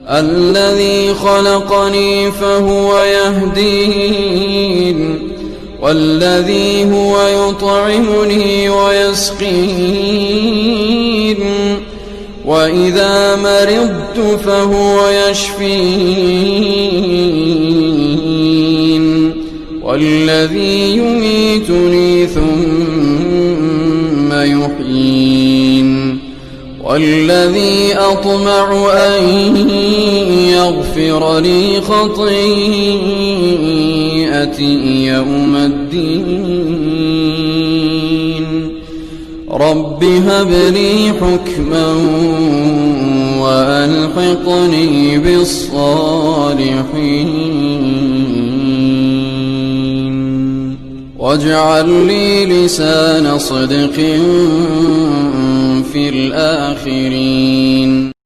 الذي خلقني فهو يهدين والذي هو يطعمني ويسقين وإذا مرضت فهو يشفين والذي يميتني ثم يحيين والذي أطمع أن يغفر لي خطيئتي يوم الدين رب هب لي حكما وألحقني بالصالحين واجعل لي لسان صدق في الآخرين.